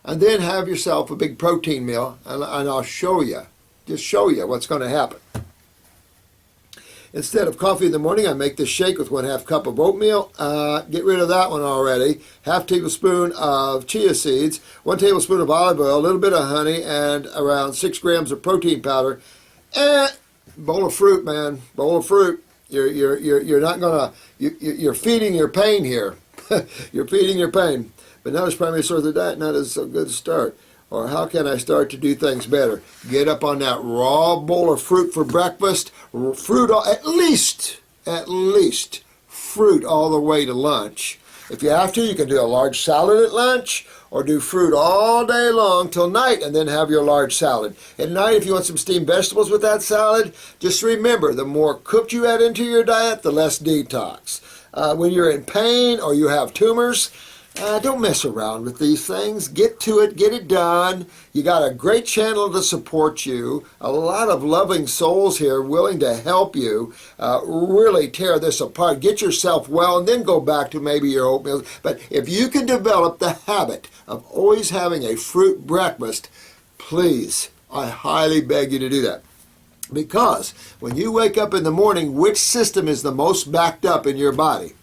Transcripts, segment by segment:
and then have yourself a big protein meal, and I'll show you, just show you what's going to happen. Instead of coffee in the morning, I make this shake with 1/2 cup of oatmeal. Get rid of that one already. 1/2 tablespoon of chia seeds, 1 tablespoon of olive oil, a little bit of honey, and around 6 grams of protein powder. And bowl of fruit, man, bowl of fruit. You're not gonna. You're feeding your pain here. You're feeding your pain. But not as primary source of the diet, not as a good start. Or how can I start to do things better? Get up on that raw bowl of fruit for breakfast. Fruit, at least fruit all the way to lunch. If you have to, you can do a large salad at lunch, or do fruit all day long till night and then have your large salad. At night, if you want some steamed vegetables with that salad, just remember, the more cooked you add into your diet, the less detox. When you're in pain or you have tumors, don't mess around with these things. Get to it, get it done. You got a great channel to support you. A lot of loving souls here willing to help you really tear this apart. Get yourself well and then go back to maybe your oatmeal. But if you can develop the habit of always having a fruit breakfast, please, I highly beg you to do that. Because when you wake up in the morning, which system is the most backed up in your body?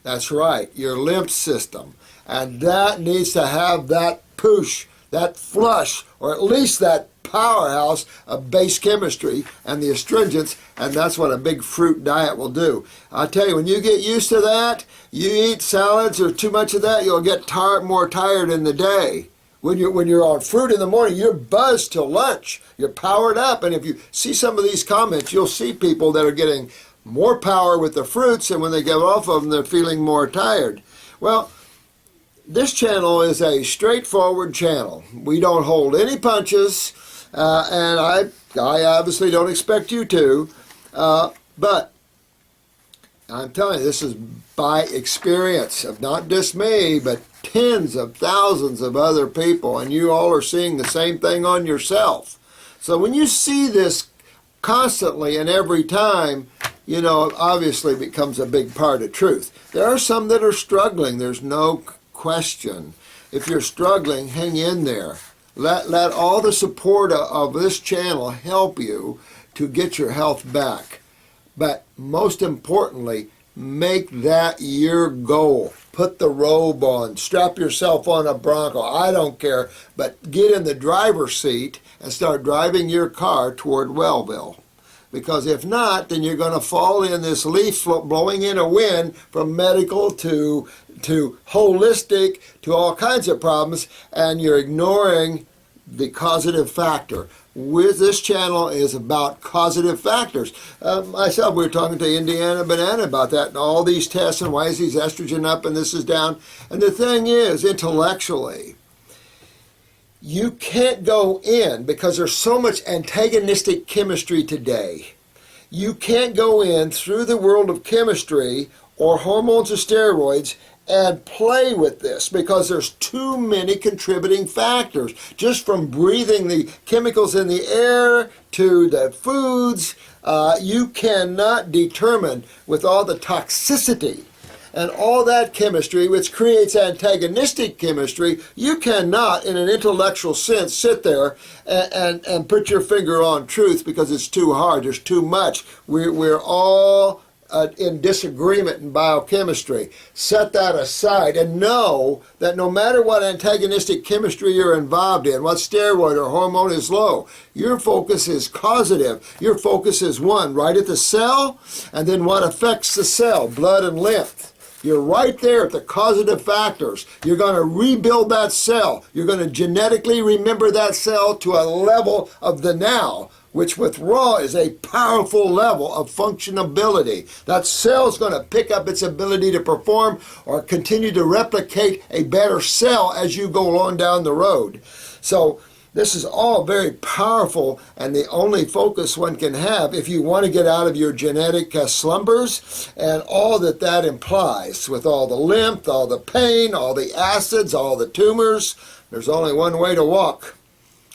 That's right, your lymph system. And that needs to have that push, that flush, or at least that powerhouse of base chemistry and the astringents, and that's what a big fruit diet will do. I tell you, when you get used to that, you eat salads or too much of that, you'll get more tired in the day. When you're on fruit in the morning, you're buzzed till lunch. You're powered up, and if you see some of these comments, you'll see people that are getting more power with the fruits, and when they get off of them, they're feeling more tired. Well, this channel is a straightforward channel. We don't hold any punches, and I obviously don't expect you to, but I'm telling you, this is by experience of not just me, but tens of thousands of other people, and you all are seeing the same thing on yourself. So when you see this constantly and every time, you know, it obviously becomes a big part of truth. There are some that are struggling, there's no question. If you're struggling, hang in there. Let all the support of this channel help you to get your health back. But most importantly, make that your goal. Put the robe on, strap yourself on a Bronco, I don't care, but get in the driver's seat and start driving your car toward Wellville. Because if not, then you're going to fall in this leaf blowing in a wind from medical to holistic to all kinds of problems, and you're ignoring the causative factor. With this channel is about causative factors. Myself, we were talking to Indiana Banana about that and all these tests and why is these estrogen up and this is down. And the thing is, intellectually, you can't go in because there's so much antagonistic chemistry today. You can't go in through the world of chemistry or hormones or steroids and play with this because there's too many contributing factors. Just from breathing the chemicals in the air to the foods, you cannot determine with all the toxicity and all that chemistry, which creates antagonistic chemistry, you cannot, in an intellectual sense, sit there and put your finger on truth because it's too hard, there's too much. We're all in disagreement in biochemistry. Set that aside and know that no matter what antagonistic chemistry you're involved in, what steroid or hormone is low, your focus is causative. Your focus is one, right at the cell, and then what affects the cell, blood and lymph. You're right there at the causative factors. You're going to rebuild that cell. You're going to genetically remember that cell to a level of the now, which with raw is a powerful level of functionability. That cell is going to pick up its ability to perform or continue to replicate a better cell as you go on down the road. So this is all very powerful and the only focus one can have if you want to get out of your genetic slumbers and all that that implies with all the lymph, all the pain, all the acids, all the tumors. There's only one way to walk.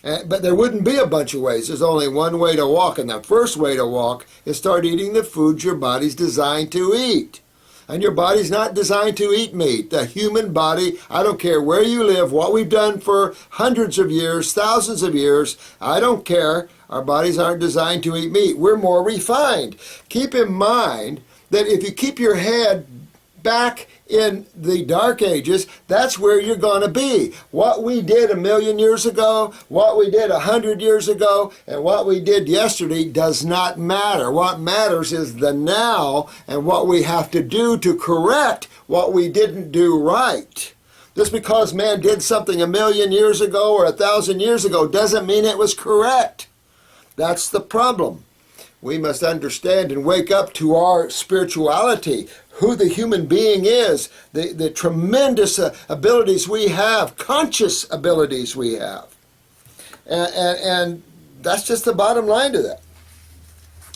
But there wouldn't be a bunch of ways. There's only one way to walk, and the first way to walk is start eating the foods your body's designed to eat. And your body's not designed to eat meat. The human body, I don't care where you live, what we've done for hundreds of years, thousands of years, I don't care. Our bodies aren't designed to eat meat. We're more refined. Keep in mind that if you keep your head back in the dark ages, that's where you're going to be. What we did 1,000,000 years ago, what we did 100 years ago, and what we did yesterday does not matter. What matters is the now and what we have to do to correct what we didn't do right. Just because man did something 1,000,000 years ago or 1,000 years ago doesn't mean it was correct. That's the problem. We must understand and wake up to our spirituality, who the human being is, the tremendous abilities we have, conscious abilities we have. And that's just the bottom line to that.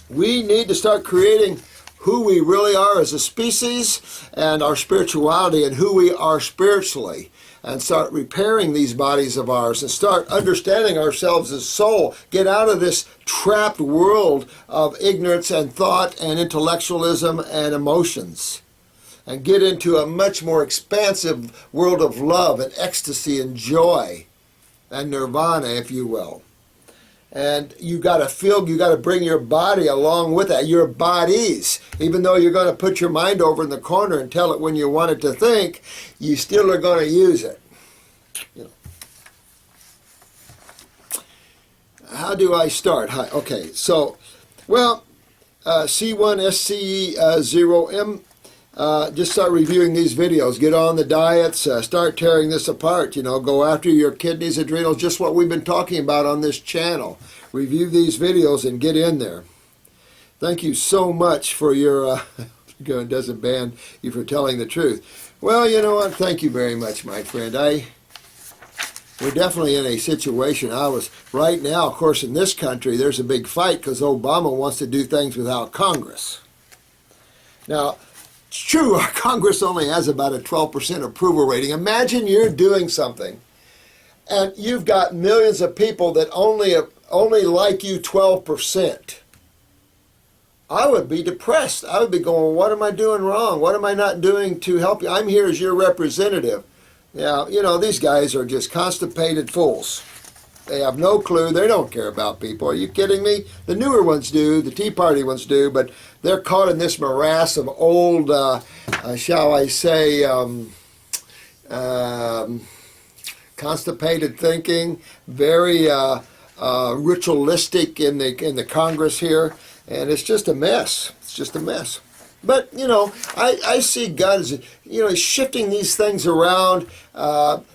We need to start creating who we really are as a species and our spirituality and who we are spiritually, and start repairing these bodies of ours and start understanding ourselves as soul. Get out of this trapped world of ignorance and thought and intellectualism and emotions, and get into a much more expansive world of love and ecstasy and joy and nirvana, if you will. And you got to bring your body along with that, your bodies. Even though you're going to put your mind over in the corner and tell it when you want it to think, you still are going to use it. You know. How do I start? Hi. Okay, so, well, C1SCE0M, just start reviewing these videos. Get on the diets, start tearing this apart, go after your kidneys, adrenals, just what we've been talking about on this channel. Review these videos and get in there. Thank you so much for your, it doesn't ban you for telling the truth. Well, you know what? Thank you very much, my friend. We're definitely in a situation. Right now, of course, in this country, there's a big fight because Obama wants to do things without Congress. Now, it's true, our Congress only has about a 12% approval rating. Imagine you're doing something, and you've got millions of people that only like you 12%. I would be depressed. I would be going, what am I doing wrong? What am I not doing to help you? I'm here as your representative. Yeah, these guys are just constipated fools. They have no clue. They don't care about people. Are you kidding me? The newer ones do. The Tea Party ones do. But they're caught in this morass of old, shall I say, constipated thinking, very ritualistic in the Congress here. And it's just a mess. It's just a mess. But, I see God as, shifting these things around.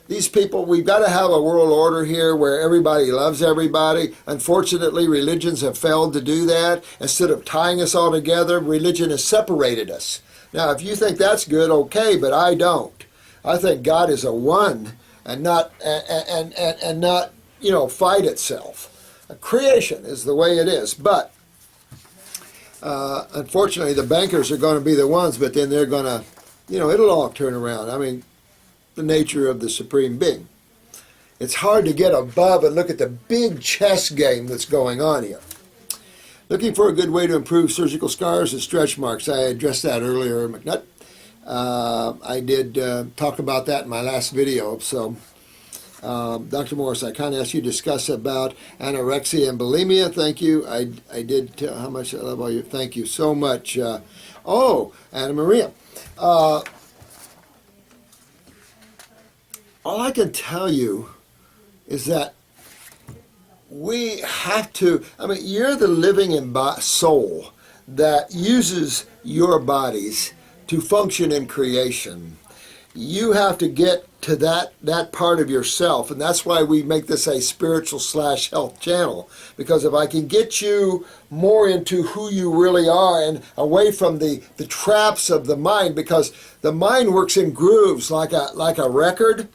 These people, we've got to have a world order here where everybody loves everybody. Unfortunately, religions have failed to do that. Instead of tying us all together, religion has separated us. Now, if you think that's good, okay, but I don't. I think God is a one and not, fight itself. Creation is the way it is, but unfortunately, the bankers are going to be the ones, but then they're going to, it'll all turn around. I mean, the nature of the supreme being. It's hard to get above and look at the big chess game that's going on here. Looking for a good way to improve surgical scars and stretch marks. I addressed that earlier, McNutt. I did talk about that in my last video, so... Dr. Morse, I kind of asked you to discuss about anorexia and bulimia. Thank you. I did tell how much I love all you. Thank you so much. Anna Maria. All I can tell you is that we have to, you're the living soul that uses your bodies to function in creation. You have to get to that part of yourself, and that's why we make this a spiritual/health channel, because if I can get you more into who you really are and away from the traps of the mind, because the mind works in grooves like a record,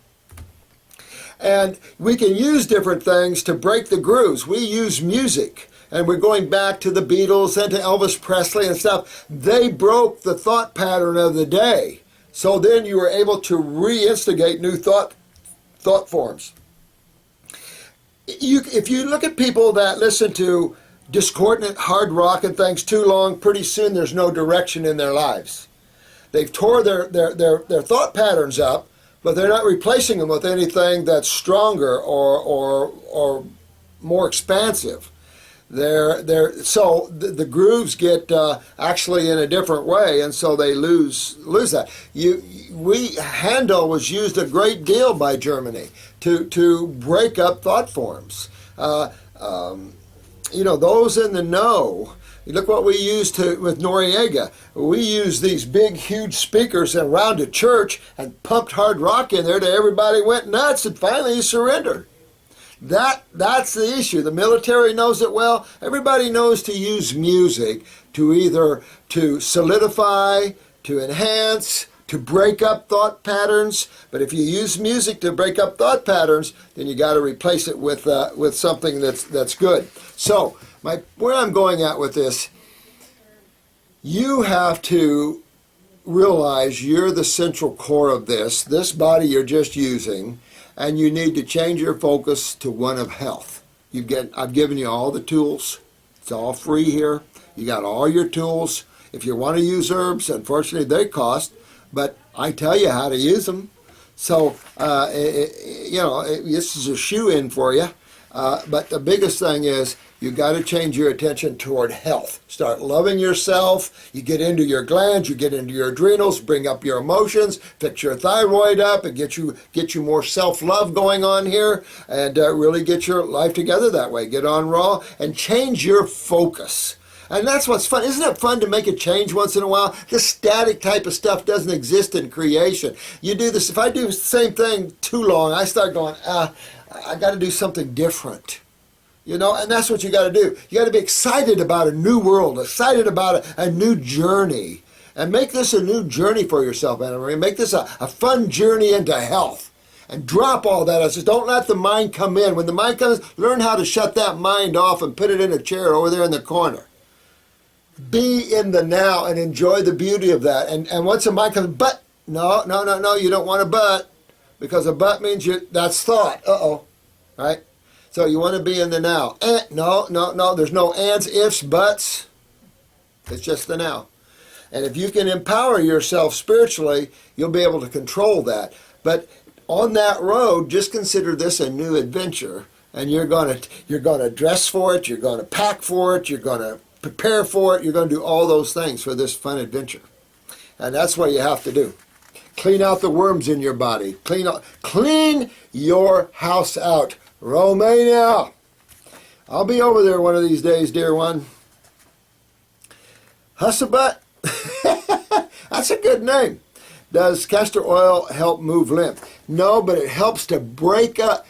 and we can use different things to break the grooves. We use music, and we're going back to the Beatles and to Elvis Presley and stuff. They broke the thought pattern of the day. So then you were able to reinstigate new thought forms. If you look at people that listen to discordant hard rock and things too long, pretty soon there's no direction in their lives. they've tore their thought patterns up, but they're not replacing them with anything that's stronger or more expansive. So the grooves get actually in a different way, and so they lose that. Handel was used a great deal by Germany to break up thought forms. Those in the know. Look what we used with Noriega. We used these big, huge speakers around a church and pumped hard rock in there till everybody went nuts, and finally he surrendered. That's the issue. The military knows it well. Everybody knows to use music to either to solidify, to enhance, to break up thought patterns. But if you use music to break up thought patterns, then you got to replace it with something that's good. So where I'm going at with this, you have to realize you're the central core of this body you're just using, and you need to change your focus to one of health. I've given you all the tools. It's all free here. You got all your tools. If you want to use herbs, unfortunately they cost, but I tell you how to use them. So, this is a shoe-in for you. But the biggest thing is you got to change your attention toward health. Start loving yourself. You get into your glands, you get into your adrenals, bring up your emotions, fix your thyroid up, and get you more self-love going on here, and really get your life together that way. Get on raw and change your focus. And that's what's fun. Isn't it fun to make a change once in a while? This static type of stuff doesn't exist in creation. You do this. If I do the same thing too long, I start going, I got to do something different. And that's what you got to do. You got to be excited about a new world, excited about a new journey, and make this a new journey for yourself, Anna Marie. Make this a fun journey into health, and drop all that. I said, don't let the mind come in. When the mind comes, learn how to shut that mind off and put it in a chair over there in the corner. Be in the now and enjoy the beauty of that. And once the mind comes, but no, you don't want a but, because a but means that's thought. Right? So you want to be in the now. No, there's no ands, ifs, buts. It's just the now. And if you can empower yourself spiritually, you'll be able to control that. But on that road, just consider this a new adventure, and you're going to dress for it, you're going to pack for it, you're going to prepare for it, you're going to do all those things for this fun adventure. And that's what you have to do. Clean out the worms in your body. Clean your house out. Romania. I'll be over there one of these days, dear one. Hussabutt. That's a good name. Does castor oil help move lymph? No, but it helps to break up,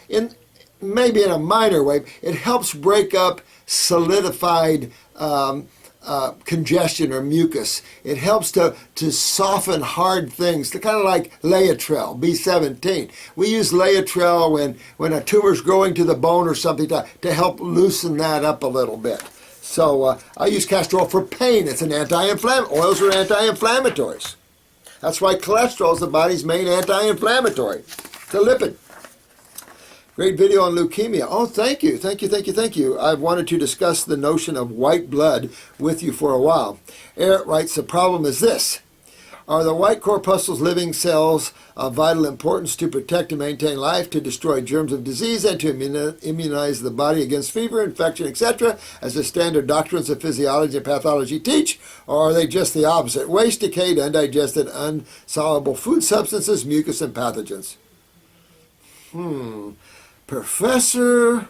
maybe in a minor way, it helps break up solidified congestion or mucus. It helps to soften hard things, kind of like Laetrile, B17. We use Laetrile when a tumor's growing to the bone or something to help loosen that up a little bit. So I use castor oil for pain. It's an anti-inflammatory. Oils are anti-inflammatories. That's why cholesterol is the body's main anti-inflammatory. It's a lipid. Great video on leukemia. Oh, thank you. I've wanted to discuss the notion of white blood with you for a while. Eric writes, the problem is this. Are the white corpuscles living cells of vital importance to protect and maintain life, to destroy germs of disease, and to immunize the body against fever, infection, etc., as the standard doctrines of physiology and pathology teach? Or are they just the opposite? Waste, decayed, undigested, unsoluble food substances, mucus, and pathogens? Professor